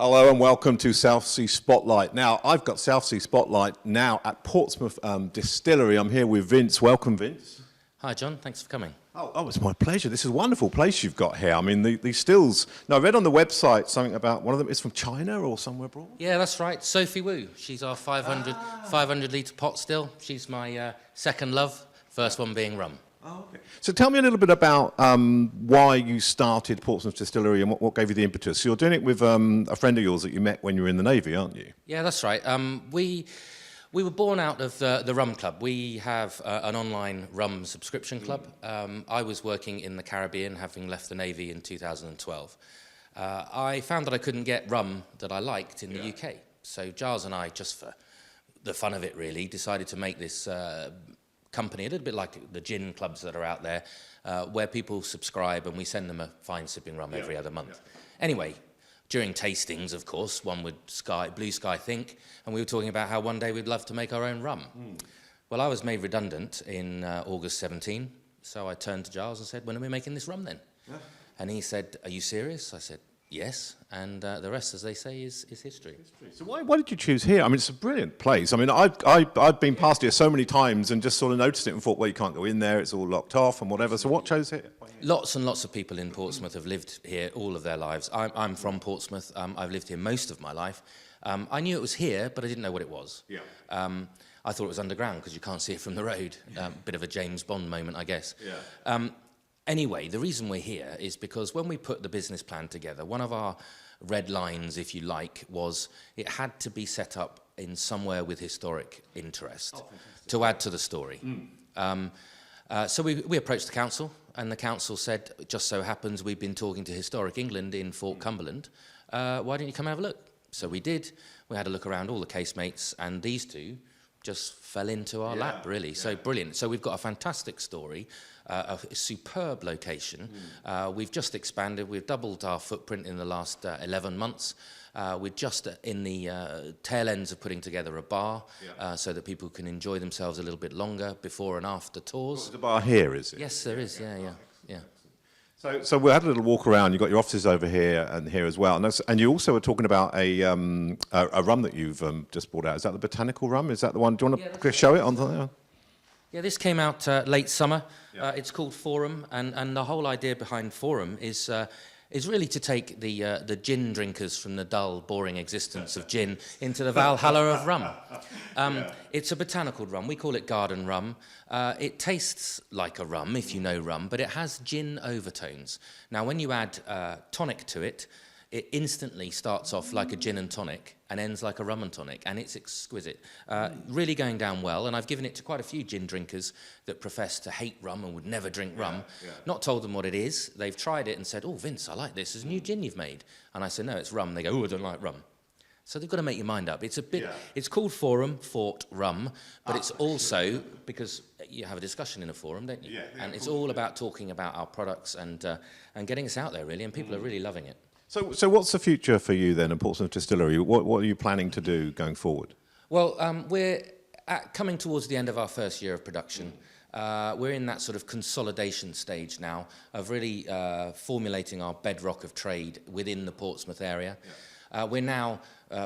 Hello and welcome to Southsea Spotlight. Now, I've got Southsea Spotlight now at Portsmouth Distillery. I'm here with Vince. Welcome, Vince. Hi, John. Thanks for coming. Oh, it's my pleasure. This is a wonderful place you've got here. I mean, these stills. Now, I read on the website something about one of them is from China or somewhere abroad. Yeah, that's right. Sophie Wu. She's our 500-litre pot still. She's my second love. First one being rum. Oh, okay. So tell me a little bit about why you started Portsmouth Distillery and what gave you the impetus. So you're doing it with a friend of yours that you met when you were in the Navy, aren't you? Yeah, that's right. We were born out of the Rum Club. We have an online rum subscription club. I was working in the Caribbean, having left the Navy in 2012. I found that I couldn't get rum that I liked in the UK. So Giles and I, just for the fun of it really, decided to make this company, a little bit like the gin clubs that are out there, where people subscribe and we send them a fine sipping rum every other month. Anyway, during tastings, of course, one would blue sky think, and we were talking about how one day we'd love to make our own rum. Well, I was made redundant in August 17, so I turned to Giles and said, when are we making this rum then? And he said, are you serious? I said, yes, and the rest, as they say, is history. So why did you choose here? I mean, it's a brilliant place. I mean, I've been past here so many times and just sort of noticed it and thought, well, you can't go in there, it's all locked off and whatever. So what chose here? Lots and lots of people in Portsmouth have lived here all of their lives. I'm from Portsmouth. I've lived here most of my life. I knew it was here, but I didn't know what it was. I thought it was underground because you can't see it from the road. Bit of a James Bond moment, I guess. Anyway, the reason we're here is because when we put the business plan together, one of our red lines, if you like, was it had to be set up in somewhere with historic interest to add to the story. So we approached the council, and the council said, just so happens we've been talking to Historic England in Fort Cumberland, why don't you come have a look? So we did. We had a look around all the casemates, and these two just fell into our lap, really. So brilliant. So we've got a fantastic story, a superb location. We've just expanded. We've doubled our footprint in the last 11 months. We're just in the tail ends of putting together a bar so that people can enjoy themselves a little bit longer before and after tours. The bar here, is it? Yes, there is. Yeah. So we had a little walk around. You've got your offices over here and here as well. And you also were talking about a rum that you've just brought out. Is that the botanical rum? Is that the one? Do you want to show it on there? Yeah, this came out late summer. It's called Forum, and the whole idea behind Forum is really to take the gin drinkers from the dull, boring existence of gin into the Valhalla of rum. It's a botanical rum. We call it garden rum. It tastes like a rum, if you know rum, but it has gin overtones. Now, when you add tonic to it, it instantly starts off like a gin and tonic and ends like a rum and tonic, and it's exquisite. Really going down well, and I've given it to quite a few gin drinkers that profess to hate rum and would never drink rum. Not told them what it is. They've tried it and said, oh, Vince, I like this. It's a new gin you've made. And I said, no, it's rum. They go, oh, I don't like rum. So they've got to make your mind up. It's a bit. It's called Forum, Fort Rum, but it's also, because you have a discussion in a forum, don't you? And it's all about talking about our products and getting us out there, really, and people are really loving it. So what's the future for you then at Portsmouth Distillery? What are you planning to do going forward? Well, we're coming towards the end of our first year of production. We're in that sort of consolidation stage now of really formulating our bedrock of trade within the Portsmouth area. We're now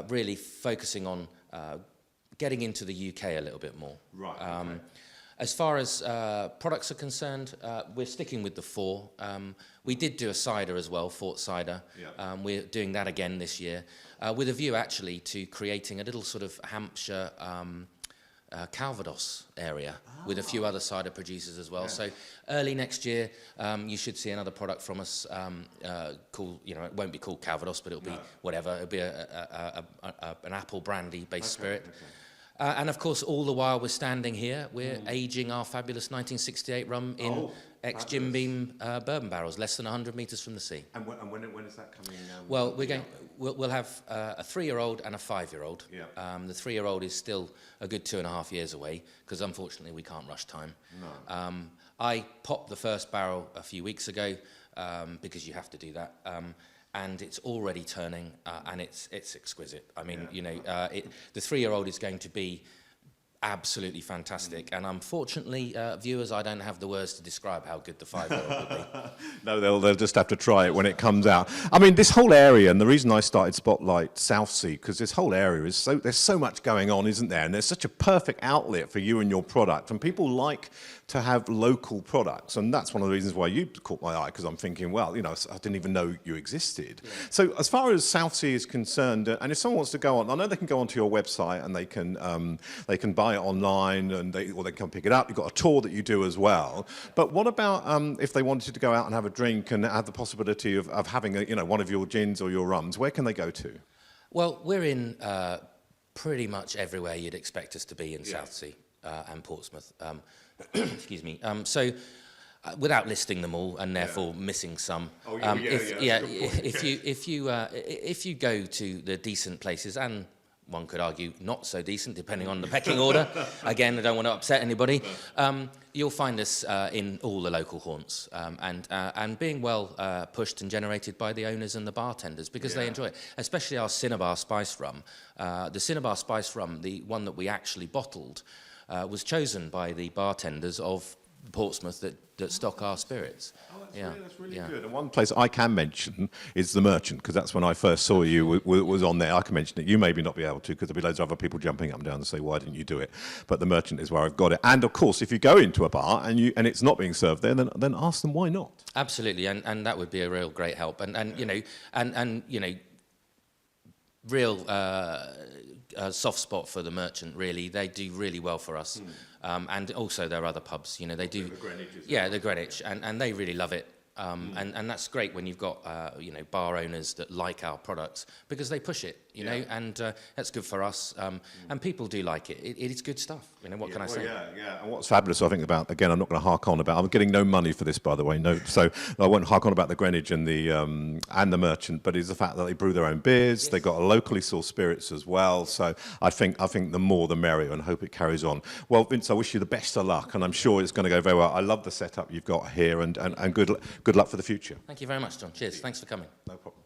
really focusing on getting into the UK a little bit more. As far as products are concerned, we're sticking with the four. We did do a cider as well, Fort Cider. We're doing that again this year, with a view actually to creating a little sort of Hampshire Calvados area with a few other cider producers as well. So early next year, you should see another product from us called, it won't be called Calvados, but it'll be whatever. It'll be an apple brandy-based spirit. And of course, all the while we're standing here, we're aging our fabulous 1968 rum in ex-Jim Beam bourbon barrels, less than 100 metres from the sea. And when is that coming? Well, we'll have a 3-year-old and a 5-year-old. The 3-year-old is still a good 2.5 years away, because unfortunately we can't rush time. I popped the first barrel a few weeks ago, because you have to do that. And it's already turning, and it's exquisite. I mean, the 3-year-old is going to be absolutely fantastic. And unfortunately, viewers, I don't have the words to describe how good the 5-year-old would be. No, they'll just have to try it when it comes out. I mean, this whole area, and the reason I started Spotlight Southsea, because this whole area is there's so much going on, isn't there? And there's such a perfect outlet for you and your product. And people like to have local products, and that's one of the reasons why you caught my eye, because I'm thinking, well, you know, I didn't even know you existed. Yeah. So as far as Southsea is concerned, and if someone wants to go on, I know they can go onto your website and they can buy it online, and or they can come pick it up. You've got a tour that you do as well. But what about if they wanted to go out and have a drink and have the possibility of having one of your gins or your rums? Where can they go to? Well, we're in pretty much everywhere you'd expect us to be in Southsea and Portsmouth. Excuse me. Without listing them all and therefore missing some, if you go to the decent places, and one could argue not so decent, depending on the pecking order. Again, I don't want to upset anybody. You'll find us in all the local haunts, and being well pushed and generated by the owners and the bartenders, because they enjoy it. Especially our Cinnabar Spice Rum. The Cinnabar Spice Rum, the one that we actually bottled, was chosen by the bartenders of Portsmouth that stock our spirits. Oh, that's really good. And one place I can mention is the Merchant, because that's when I first saw you was on there. I can mention it. You maybe not be able to, because there'll be loads of other people jumping up and down and say, why didn't you do it? But the Merchant is where I've got it. And of course, if you go into a bar and it's not being served there, then ask them why not. Absolutely, and that would be a real great help. Real soft spot for the Merchant, really. They do really well for us. And also there are other pubs, they do. The Greenwich the Greenwich, and they really love it. And that's great when you've got, bar owners that like our products, because they push it, and that's good for us. And people do like it. It is good stuff. What can I say? Yeah. And what's fabulous, I think, about, again, I'm not going to hark on about, I'm getting no money for this, by the way, no, so I won't hark on about the Greenwich and the Merchant, but it's the fact that they brew their own beers. Yes. They've got a locally sourced spirits as well. So I think the more the merrier, and hope it carries on. Well, Vince, I wish you the best of luck, and I'm sure it's going to go very well. I love the setup you've got here, and good luck for the future. Thank you very much, John. Cheers. Thanks for coming. No problem.